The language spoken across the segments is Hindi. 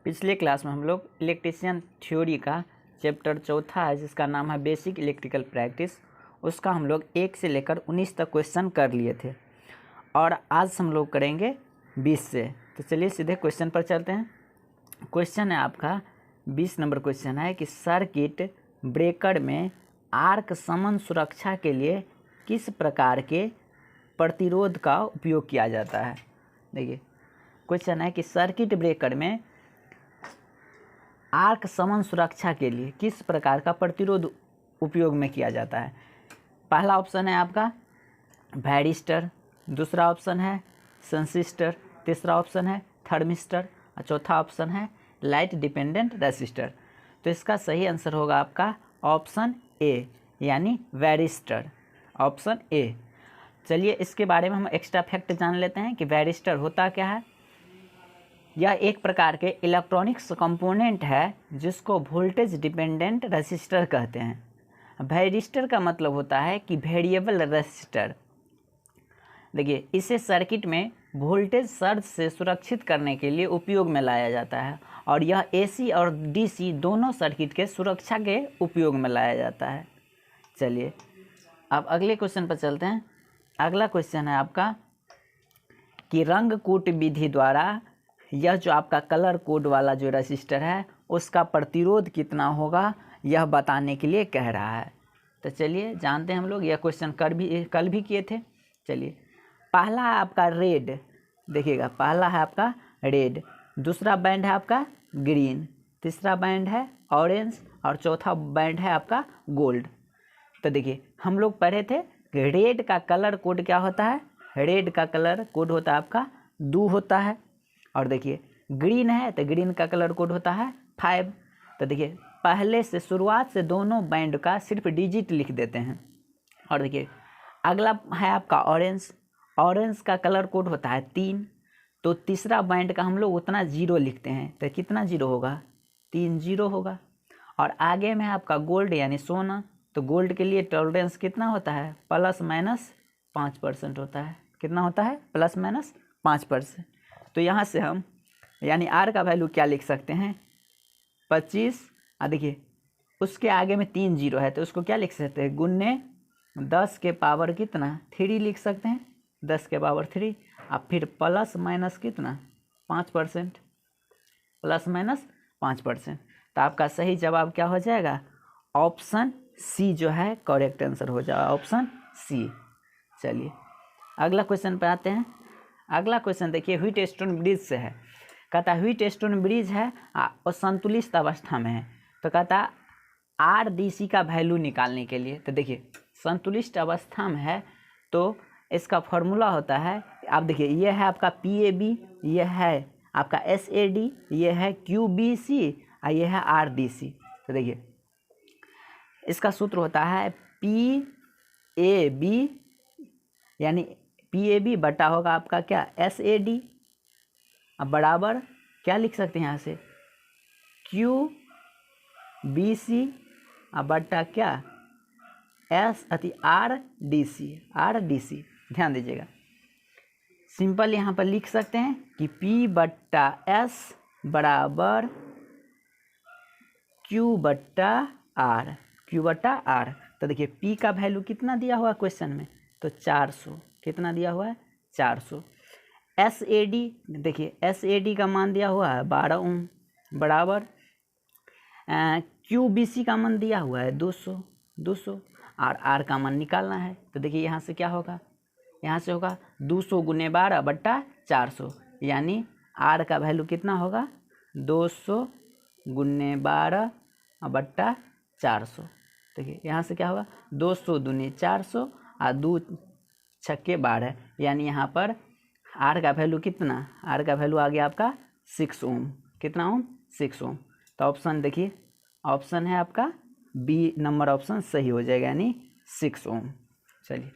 पिछले क्लास में हम लोग इलेक्ट्रीशियन थ्योरी का चैप्टर चौथा है जिसका नाम है बेसिक इलेक्ट्रिकल प्रैक्टिस, उसका हम लोग 1 से लेकर 19 तक क्वेश्चन कर लिए थे और आज हम लोग करेंगे 20 से। तो चलिए सीधे क्वेश्चन पर चलते हैं। क्वेश्चन है आपका 20 नंबर क्वेश्चन है कि सर्किट ब्रेकर में आर्क समन सुरक्षा के लिए किस प्रकार के प्रतिरोध का उपयोग किया जाता है। देखिए क्वेश्चन है कि सर्किट ब्रेकर में आर्क समन सुरक्षा के लिए किस प्रकार का प्रतिरोध उपयोग में किया जाता है। पहला ऑप्शन है आपका वैरिस्टर, दूसरा ऑप्शन है सेंसिस्टर, तीसरा ऑप्शन है थर्मिस्टर और चौथा ऑप्शन है लाइट डिपेंडेंट रेसिस्टर। तो इसका सही आंसर होगा आपका ऑप्शन ए यानी वैरिस्टर, ऑप्शन ए। चलिए इसके बारे में हम एक्स्ट्रा फैक्ट जान लेते हैं कि वैरिस्टर होता क्या है। यह एक प्रकार के इलेक्ट्रॉनिक्स कंपोनेंट है जिसको वोल्टेज डिपेंडेंट रेसिस्टर कहते हैं। वैरिस्टर का मतलब होता है कि वेरिएबल रेसिस्टर। देखिए इसे सर्किट में वोल्टेज सर्ज से सुरक्षित करने के लिए उपयोग में लाया जाता है और यह एसी और डीसी दोनों सर्किट के सुरक्षा के उपयोग में लाया जाता है। चलिए अब अगले क्वेश्चन पर चलते हैं। अगला क्वेश्चन है आपका कि रंग कूट विधि द्वारा यह जो आपका कलर कोड वाला जो रेसिस्टर है उसका प्रतिरोध कितना होगा यह बताने के लिए कह रहा है। तो चलिए जानते हैं हम लोग, यह क्वेश्चन कल भी किए थे। चलिए पहला है आपका रेड, देखिएगा पहला है आपका रेड, दूसरा बैंड है आपका ग्रीन, तीसरा बैंड है ऑरेंज और चौथा बैंड है आपका गोल्ड। तो देखिए हम लोग पढ़े थे रेड का कलर कोड क्या होता है। रेड का कलर कोड होता है आपका 2 होता है और देखिए ग्रीन है तो ग्रीन का कलर कोड होता है 5। तो देखिए पहले से शुरुआत से दोनों बैंड का सिर्फ डिजिट लिख देते हैं। और देखिए अगला है आपका ऑरेंज, ऑरेंज का कलर कोड होता है 3। तो तीसरा बैंड का हम लोग उतना 0 लिखते हैं तो कितना 0 होगा, 3 0 होगा। और आगे में आपका गोल्ड यानी सोना, तो गोल्ड के लिए टॉलरेंस कितना होता है ±5% होता है। कितना होता है ±5%। तो यहाँ से हम यानी आर का वैल्यू क्या लिख सकते हैं 25। देखिए उसके आगे में 3 0 है तो उसको क्या लिख सकते हैं गुन्ने 10 के पावर कितना 3 लिख सकते हैं, 10 के पावर 3। अब फिर प्लस माइनस कितना 5%, ±5%। तो आपका सही जवाब क्या हो जाएगा ऑप्शन सी जो है करेक्ट आंसर हो जाएगा, ऑप्शन सी। चलिए अगला क्वेश्चन पे आते हैं। अगला क्वेश्चन देखिए व्हीट स्टोन ब्रिज से है। कहता है व्हीट स्टोन ब्रिज है और संतुलित अवस्था में है। तो कहता है आरडीसी का वैल्यू निकालने के लिए। तो देखिए संतुलित अवस्था में है तो इसका फॉर्मूला होता है, आप देखिए ये है आपका पीएबी, ये है आपका एसएडी, ये है क्यूबीसी और ये है आरडीसी। तो देखिए इसका सूत्र होता है पीएबी यानी पीएबी बटा होगा आपका क्या एसएडी। अब बराबर क्या लिख सकते हैं यहाँ से क्यूबीसी अब बटा क्या आरडीसी। ध्यान दीजिएगा सिंपल यहाँ पर लिख सकते हैं कि P बट्टा एस बराबर Q बट्टा आर। तो देखिए P का वैल्यू कितना दिया हुआ है क्वेश्चन में तो 400, कितना दिया हुआ है 400। एसएडी देखिए एसएडी का मान दिया हुआ है 12 ओम बराबर क्यूबीसी का मान दिया हुआ है 200 और आर का मान निकालना है। तो देखिए यहाँ से क्या होगा, यहाँ से होगा 200 × 12 बट्टा 400 यानी आर का वैल्यू कितना होगा 200 × 12 बट्टा 400। देखिए यहाँ से क्या होगा 200 दूनी 400 और 2 छक्के 12 यानी यहाँ पर आर का वैल्यू कितना, आर का वैल्यू आ गया आपका 6 ओम। कितना ओम 6 ओम। तो ऑप्शन देखिए ऑप्शन है आपका बी नंबर ऑप्शन सही हो जाएगा यानी 6 ओम। चलिए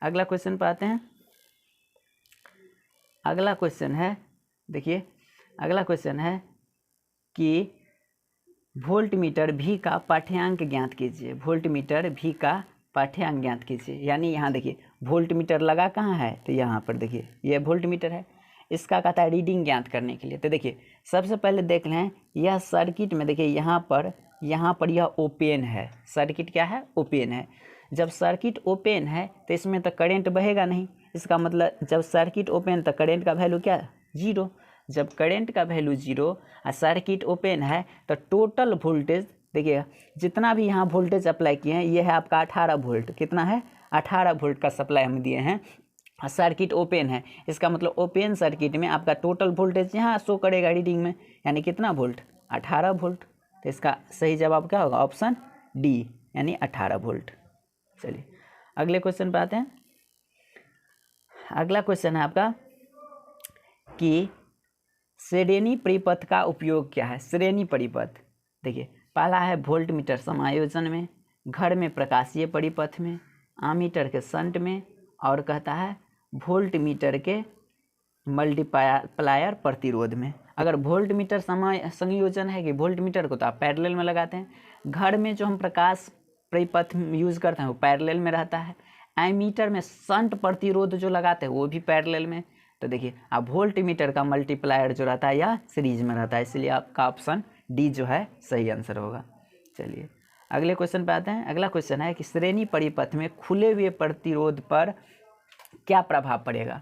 अगला क्वेश्चन पर आते हैं। अगला क्वेश्चन है देखिए अगला क्वेश्चन है कि वोल्टमीटर भी का पाठ्यांक ज्ञात कीजिए। वोल्टमीटर भी का पाठ्यांक ज्ञात कीजिए यानी यहाँ देखिए वोल्टमीटर लगा कहाँ है तो यहाँ पर देखिए यह वोल्टमीटर है, इसका कहता है रीडिंग ज्ञात करने के लिए। तो देखिए सबसे पहले देख लें यह सर्किट में, देखिए यहाँ पर यह ओपन है, सर्किट क्या है, ओपन है। जब सर्किट ओपन है तो इसमें तो करंट बहेगा नहीं, इसका मतलब जब सर्किट ओपन तो करंट का वैल्यू क्या, जीरो। जब करंट का वैल्यू जीरो और सर्किट ओपन है तो टोटल वोल्टेज, देखिए जितना भी यहाँ वोल्टेज अप्लाई किए हैं ये है आपका 18 वोल्ट, कितना है 18 वोल्ट का सप्लाई हम दिए हैं। सर्किट ओपन है, इसका मतलब ओपन सर्किट में आपका टोटल वोल्टेज यहाँ शो करेगा रीडिंग में, यानी कितना वोल्ट, 18 वोल्ट। तो इसका सही जवाब क्या होगा, ऑप्शन डी, यानी 18 वोल्ट। चलिए अगले क्वेश्चन पे आते हैं। अगला क्वेश्चन है आपका कि श्रेणी परिपथ का उपयोग क्या है। श्रेणी परिपथ, देखिए पहला है वोल्ट मीटर समायोजन में, घर में प्रकाशीय परिपथ में, आमीटर के शंट में, और कहता है वोल्ट मीटर के मल्टीप्लायर प्रतिरोध में। अगर वोल्ट मीटर संयोजन है कि वोल्ट मीटर को तो आप पैरेलल में लगाते हैं, घर में जो हम प्रकाश परिपथ यूज़ करते हैं वो पैरेलल में रहता है, एमीटर में शंट प्रतिरोध जो लगाते हैं वो भी पैरेलल में। तो देखिए अब वोल्ट मीटर का मल्टीप्लायर जो रहता है या सीरीज में रहता है, इसलिए आपका ऑप्शन डी जो है सही आंसर होगा। चलिए अगले क्वेश्चन पे आते हैं। अगला क्वेश्चन है कि श्रेणी परिपथ में खुले हुए प्रतिरोध पर क्या प्रभाव पड़ेगा।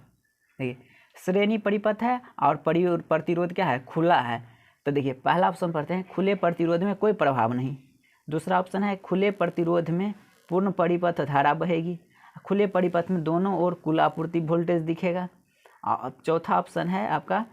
देखिए श्रेणी परिपथ है और प्रतिरोध क्या है, खुला है। तो देखिए पहला ऑप्शन पढ़ते हैं, खुले प्रतिरोध में कोई प्रभाव नहीं। दूसरा ऑप्शन है खुले प्रतिरोध में पूर्ण परिपथ धारा बहेगी। खुले परिपथ में दोनों ओर कुल आपूर्ति वोल्टेज दिखेगा। और चौथा ऑप्शन है आपका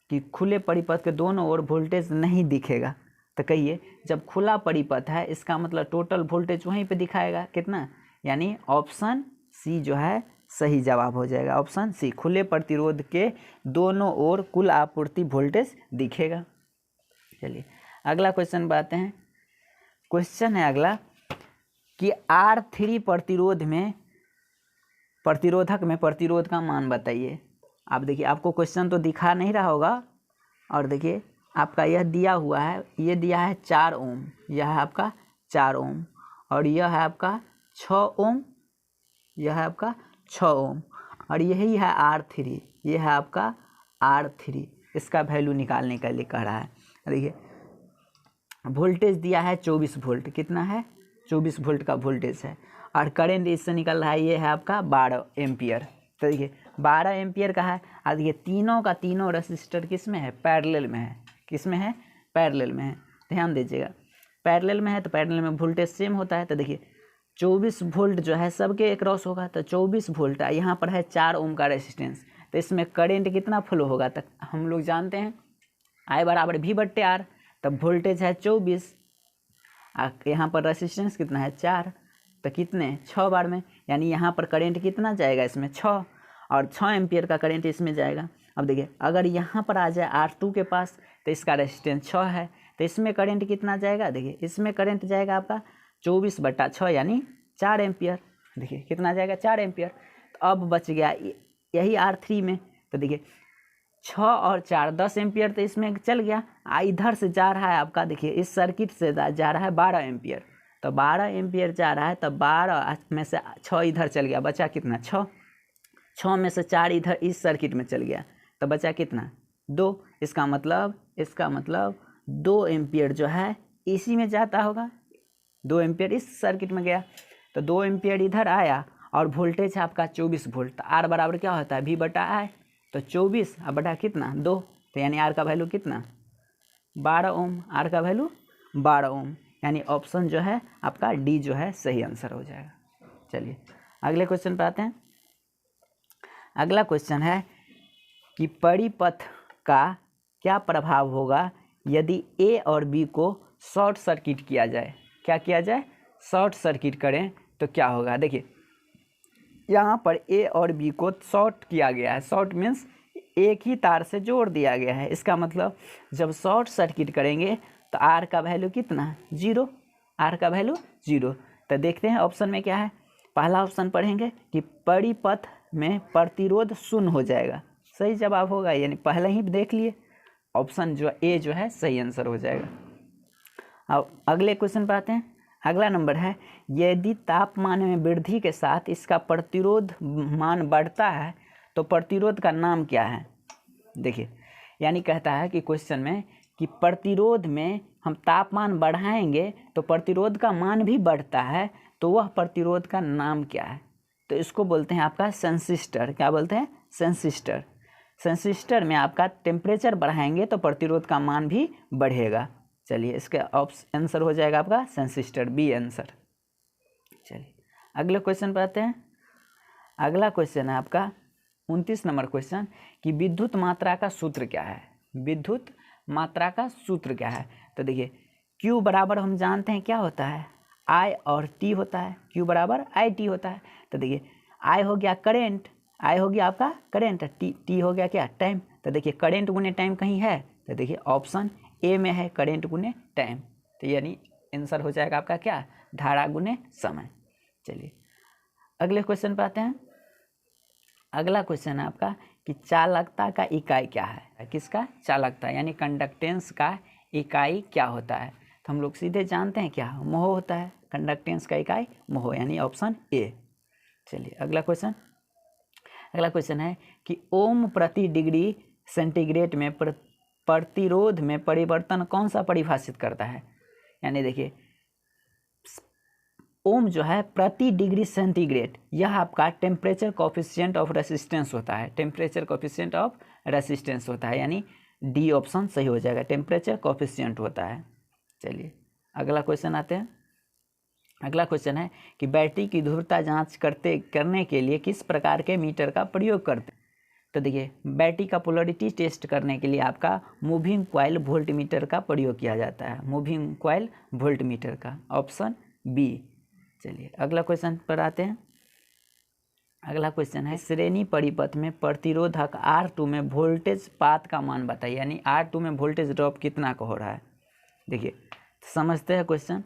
कि खुले परिपथ के दोनों ओर वोल्टेज नहीं दिखेगा। तो कहिए जब खुला परिपथ है इसका मतलब टोटल वोल्टेज वहीं पे दिखाएगा कितना, यानी ऑप्शन सी जो है सही जवाब हो जाएगा, ऑप्शन सी, खुले प्रतिरोध के दोनों ओर कुल आपूर्ति वोल्टेज दिखेगा। चलिए अगला क्वेश्चन बात हैं। क्वेश्चन है अगला कि R3 प्रतिरोधक में प्रतिरोध का मान बताइए। आप देखिए आपको क्वेश्चन तो दिखा नहीं रहा होगा, और देखिए आपका यह दिया हुआ है, ये दिया है 4 ओम, यह है आपका 4 ओम, और यह है आपका 6 ओम, यह है आपका 6 ओम, और यही है R3, यह है आपका R3। इसका वैल्यू निकालने के लिए कह रहा है। देखिए वोल्टेज दिया है 24 वोल्ट, कितना है 24 वोल्ट का वोल्टेज है, और करंट इससे निकल रहा है ये है आपका 12 एम्पियर। तो देखिए 12 एम्पियर का है, और देखिए तीनों का तीनों रेसिस्टर किस में है, पैरेलल में है, किस में है, पैरेलल में है। ध्यान दीजिएगा पैरेलल में है तो पैरेलल में वोल्टेज सेम होता है। तो देखिए 24 वोल्ट जो है सबके क्रॉस होगा, तो 24 वोल्ट यहाँ पर है 4 ओम का रेसिस्टेंस, तो इसमें करंट कितना फ्लो होगा, तक हम लोग जानते हैं I बराबर V/R। तब वोल्टेज है 24, यहाँ पर रेसिस्टेंस कितना है 4, तो कितने 6 बार में, यानी यहाँ पर करंट कितना जाएगा इसमें 6, और 6 एम्पियर का करंट इसमें जाएगा। अब देखिए अगर यहाँ पर आ जाए R2 के पास तो इसका रेसिस्टेंस 6 है, तो इसमें करंट कितना जाएगा, देखिए इसमें करंट जाएगा आपका 24/6 यानी 4 एम्पियर। देखिए कितना जाएगा 4 एम्पियर। तो अब बच गया यही R3 में, तो देखिए 6 और 4 10 एम्पियर तो इसमें चल गया। इधर से जा रहा है आपका, देखिए इस सर्किट से जा रहा है 12 एम्पियर, तो 12 एम्पियर जा रहा है, तो 12 में से 6 इधर चल गया, बचा कितना 6 में से 4 इधर इस सर्किट में चल गया, तो बचा कितना 2। इसका मतलब 2 एम्पियर जो है इसी में जाता होगा, 2 एम्पियर इस सर्किट में गया, तो 2 एम्पियर इधर आया, और वोल्टेज है आपका 24 वोल्ट। तो R बराबर क्या होता है V/I, तो 24 अब बटा कितना 2, तो यानी R का वैल्यू कितना 12 ओम, R का वैल्यू 12 ओम, यानी ऑप्शन जो है आपका डी जो है सही आंसर हो जाएगा। चलिए अगले क्वेश्चन पे आते हैं। अगला क्वेश्चन है कि परिपथ का क्या प्रभाव होगा यदि ए और बी को शॉर्ट सर्किट किया जाए। क्या किया जाए, शॉर्ट सर्किट करें तो क्या होगा। देखिए यहाँ पर ए और बी को शॉर्ट किया गया है, शॉर्ट मीन्स एक ही तार से जोड़ दिया गया है। इसका मतलब जब शॉर्ट सर्किट करेंगे तो आर का वैल्यू कितना 0, आर का वैल्यू 0। तो देखते हैं ऑप्शन में क्या है। पहला ऑप्शन पढ़ेंगे कि परिपथ में प्रतिरोध शून्य हो जाएगा, सही जवाब होगा, यानी पहले ही देख लिए ऑप्शन जो ए जो है सही आंसर हो जाएगा। अब अगले क्वेश्चन पर आते हैं। अगला नंबर है यदि तापमान में वृद्धि के साथ इसका प्रतिरोध मान बढ़ता है तो प्रतिरोध का नाम क्या है। देखिए, यानी कहता है कि क्वेश्चन में कि प्रतिरोध में हम तापमान बढ़ाएंगे तो प्रतिरोध का मान भी बढ़ता है, तो वह प्रतिरोध का नाम क्या है? तो इसको बोलते हैं आपका सेंसिस्टर। क्या बोलते हैं? सेंसिस्टर। सेंसिस्टर में आपका टेम्परेचर बढ़ाएंगे तो प्रतिरोध का मान भी बढ़ेगा। चलिए, इसका आंसर हो जाएगा आपका सेंसिस्टर, बी आंसर। चलिए अगले क्वेश्चन पर आते हैं। अगला क्वेश्चन है आपका 29 नंबर क्वेश्चन कि विद्युत मात्रा का सूत्र क्या है? विद्युत मात्रा का सूत्र क्या है? तो देखिए, Q बराबर हम जानते हैं क्या होता है, I और T होता है। Q बराबर IT होता है। तो देखिए, I हो गया करेंट, I हो गया आपका करेंट, T हो गया क्या, टाइम। तो देखिए, करेंट गुने टाइम कहीं है? तो देखिए ऑप्शन ए में है, करेंट गुने टाइम। तो यानी आंसर हो जाएगा आपका क्या, धारा गुने समय। चलिए अगले क्वेश्चन पर आते हैं। अगला क्वेश्चन है आपका कि चालकता का इकाई क्या है? किसका? चालकता, यानी कंडक्टेंस का इकाई क्या होता है? तो हम लोग सीधे जानते हैं क्या, मोह होता है। कंडक्टेंस का इकाई मोह, यानी ऑप्शन ए। चलिए अगला क्वेश्चन। अगला क्वेश्चन है कि ओम प्रति डिग्री सेंटीग्रेड में प्रतिरोध में परिवर्तन कौन सा परिभाषित करता है? यानी देखिए, ओम जो है प्रति डिग्री सेंटीग्रेड, यह आपका टेम्परेचर कोफिशिएंट ऑफ रेसिस्टेंस होता है। टेम्परेचर कोफिशिएंट ऑफ रेसिस्टेंस होता है, यानी डी ऑप्शन सही हो जाएगा, टेम्परेचर कोफिशिएंट होता है। चलिए अगला क्वेश्चन आते हैं। अगला क्वेश्चन है कि बैटरी की ध्रुवता जांच करने के लिए किस प्रकार के मीटर का प्रयोग करते हैं? तो देखिए, बैटरी का पोलरिटी टेस्ट करने के लिए आपका मूविंग कॉइल वोल्टमीटर का प्रयोग किया जाता है। मूविंग कॉइल वोल्टमीटर का, ऑप्शन बी। चलिए अगला क्वेश्चन पर आते हैं। अगला क्वेश्चन है श्रेणी परिपथ में प्रतिरोधक R2 में वोल्टेज पात का मान बताइए, यानी R2 में वोल्टेज ड्रॉप कितना का हो रहा है? देखिए समझते हैं क्वेश्चन।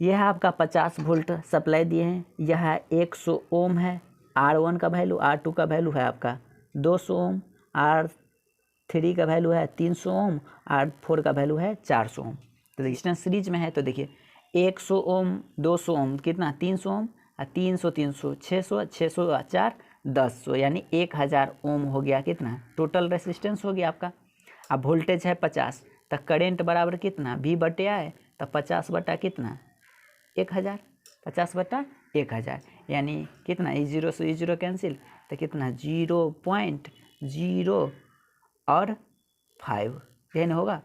यह आपका 50 वोल्ट सप्लाई दिए हैं, यह 100 ओम है, R1 का वैल्यू, R2 का वैल्यू है आपका 200 ओम, R3 का वैल्यू है 300 ओम, R4 का वैल्यू है 400 ओम। तो रेजिस्टेंस सीरीज में है, तो देखिए 100 ओम 200 ओम कितना, 300 ओम, 300 300 600 600 4 1000, यानी 1000 ओम हो गया कितना, टोटल रेसिस्टेंस हो गया आपका। अब वोल्टेज है 50, तो करेंट बराबर कितना, V बटे आए, तो 50 बटा कितना 1000, 50 बटा 1000, यानी कितना, ई जीरो से ई जीरो कैंसिल, तो कितना 0.0 और 5, यही ना होगा।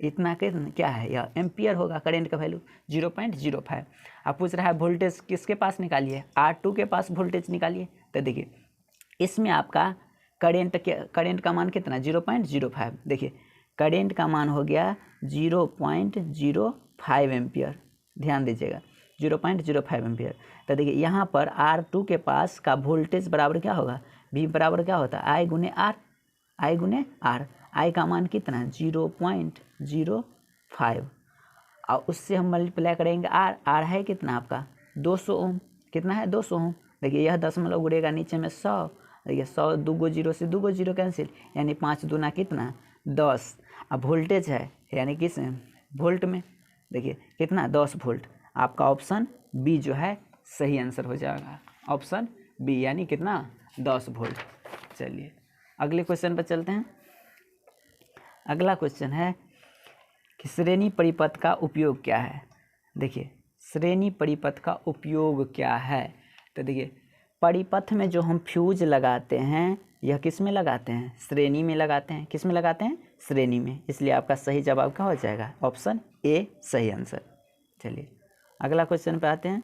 इतना कितना क्या है, यह एम्पियर होगा, करंट का वैल्यू 0.05। अब पूछ रहा है वोल्टेज किसके पास निकालिए, R2 के पास वोल्टेज निकालिए। तो देखिए इसमें आपका करंट का मान कितना, 0.05। देखिए करंट का मान हो गया 0.05 एम्पियर, ध्यान दीजिएगा 0.05 एम्पियर। तो देखिए यहाँ पर R2 के पास का वोल्टेज बराबर क्या होगा, V बराबर क्या होता है, I गुने R, I गुने R। I का मान कितना, 0.05, और उससे हम मल्टीप्लाई करेंगे R है कितना आपका 200 ओम, कितना है 200 ओम। देखिए यह दशमलव उड़ेगा नीचे में 100, देखिए 100 2 जीरो से 2 जीरो कैंसिल, यानी 5 दूना कितना 10। अब वोल्टेज है यानी किस वोल्ट में, देखिए कितना 10 वोल्ट। आपका ऑप्शन बी जो है सही आंसर हो जाएगा, ऑप्शन बी, यानी कितना 10 वोल्ट। चलिए अगले क्वेश्चन पर चलते हैं। अगला क्वेश्चन है कि श्रेणी परिपथ का उपयोग क्या है? देखिए श्रेणी परिपथ का उपयोग क्या है, तो देखिए परिपथ में जो हम फ्यूज लगाते हैं, यह किस में लगाते हैं, श्रेणी में लगाते हैं। किस में लगाते हैं, श्रेणी में, इसलिए आपका सही जवाब क्या हो जाएगा, ऑप्शन ए सही आंसर। चलिए अगला क्वेश्चन पे आते हैं।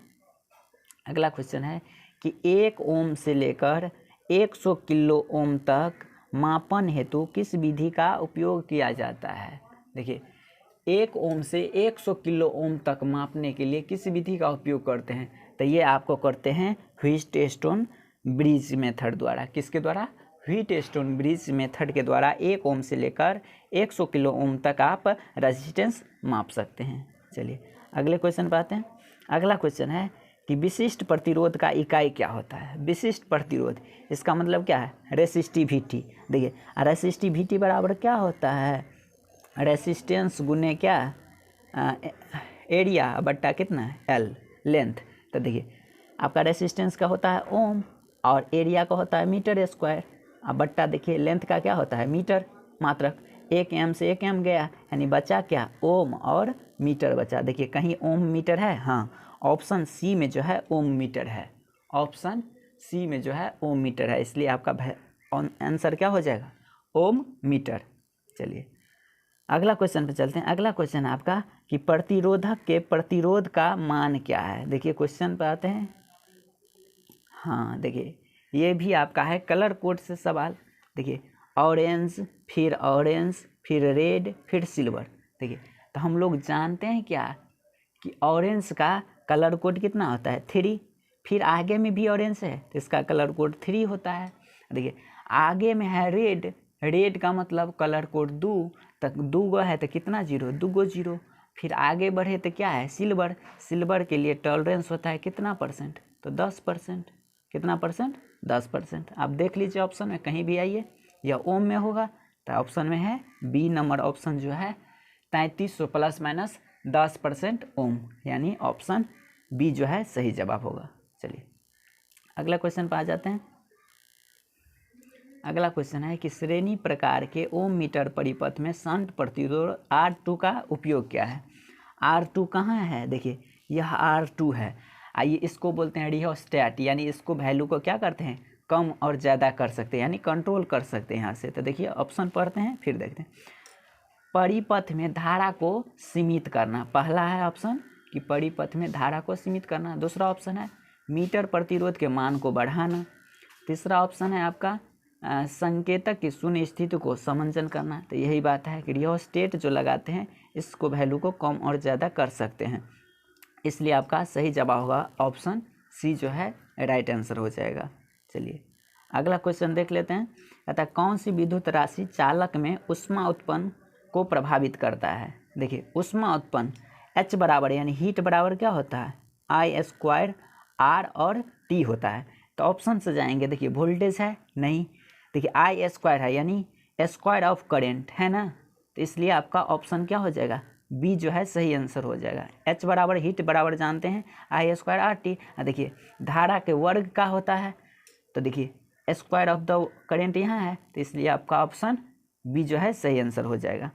अगला क्वेश्चन है कि 1 ओम से लेकर 100 किलो ओम तक मापन हेतु किस विधि का उपयोग किया जाता है? देखिए 1 ओम से 100 किलो ओम तक मापने के लिए किस विधि का उपयोग करते हैं? तो ये आपको करते हैं व्हीटस्टोन ब्रिज मेथड द्वारा। किसके द्वारा, व्हीटस्टोन ब्रिज मेथड के द्वारा 1 ओम से लेकर 100 किलो ओम तक आप रेजिस्टेंस माप सकते हैं। चलिए अगले क्वेश्चन पर आते हैं। अगला क्वेश्चन है कि विशिष्ट प्रतिरोध का इकाई क्या होता है? विशिष्ट प्रतिरोध, इसका मतलब क्या है, रेसिस्टिविटी। देखिए रेसिस्टिविटी बराबर क्या होता है, रेसिस्टेंस गुने क्या, एरिया बट्टा कितना एल, लेंथ। तो देखिए आपका रेसिस्टेंस का होता है ओम और एरिया का होता है मीटर स्क्वायर। अब बट्टा देखिए लेंथ का क्या होता है मीटर मात्रक, 1 एम से 1 एम गया यानी बचा क्या ओम और मीटर बचा। देखिए कहीं ओम मीटर है, हाँ ऑप्शन सी में जो है ओम मीटर है, ऑप्शन सी में जो है ओम मीटर है, इसलिए आपका आंसर क्या हो जाएगा ओम मीटर। चलिए अगला क्वेश्चन पे चलते हैं। अगला क्वेश्चन है आपका कि प्रतिरोधक के प्रतिरोध का मान क्या है। देखिए क्वेश्चन पे आते हैं। हाँ देखिए ये भी आपका है कलर कोड से सवाल। देखिए ऑरेंज फिर रेड फिर सिल्वर। देखिए तो हम लोग जानते हैं क्या कि ऑरेंज का कलर कोड कितना होता है 3, फिर आगे में भी ऑरेंज है तो इसका कलर कोड 3 होता है। देखिए आगे में है रेड, रेड का मतलब कलर कोड 2 तक, 2 गो है तो कितना 0, 2 गो 0। फिर आगे बढ़े तो क्या है सिल्वर, सिल्वर के लिए टॉलरेंस होता है कितना परसेंट तो 10%। कितना परसेंट 10%। आप देख लीजिए ऑप्शन में कहीं भी आइए या ओम में होगा तो ऑप्शन में है बी नंबर ऑप्शन जो है 3300 प्लस माइनस 10% ओम, यानी ऑप्शन बी जो है सही जवाब होगा। चलिए अगला क्वेश्चन पर आ जाते हैं। अगला क्वेश्चन है कि श्रेणी प्रकार के ओम मीटर परिपथ में शंट प्रतिरोध R2 का उपयोग क्या है। R2 कहाँ है, देखिए यह R2 है। आइए इसको बोलते हैं रियोस्टेट, यानी इसको वैल्यू को क्या करते हैं कम और ज़्यादा कर सकते हैं, यानी कंट्रोल कर सकते हैं यहाँ से। तो देखिए ऑप्शन पढ़ते हैं फिर देखते हैं। परिपथ में धारा को सीमित करना, पहला है ऑप्शन कि परिपथ में धारा को सीमित करना। दूसरा ऑप्शन है मीटर प्रतिरोध के मान को बढ़ाना। तीसरा ऑप्शन है आपका संकेतक की शून्य स्थिति को समंजन करना। तो यही बात है कि रियोस्टेट जो लगाते हैं इसको वैल्यू को कम और ज़्यादा कर सकते हैं, इसलिए आपका सही जवाब होगा ऑप्शन सी जो है राइट आंसर हो जाएगा। चलिए अगला क्वेश्चन देख लेते हैं। कहता है कौन सी विद्युत राशि चालक में ऊष्मा उत्पन्न को प्रभावित करता है। देखिए ऊष्मा उत्पन्न H बराबर यानी हीट बराबर क्या होता है I² R और T होता है। तो ऑप्शन से जाएंगे, देखिए वोल्टेज है नहीं, देखिए I² है यानी स्क्वायर ऑफ करेंट है ना, तो इसलिए आपका ऑप्शन क्या हो जाएगा बी जो है सही आंसर हो जाएगा। H बराबर हीट बराबर जानते हैं I² RT। देखिए धारा के वर्ग का होता है, तो देखिए स्क्वायर ऑफ द करेंट यहाँ है, तो इसलिए आपका ऑप्शन बी जो है सही आंसर हो जाएगा।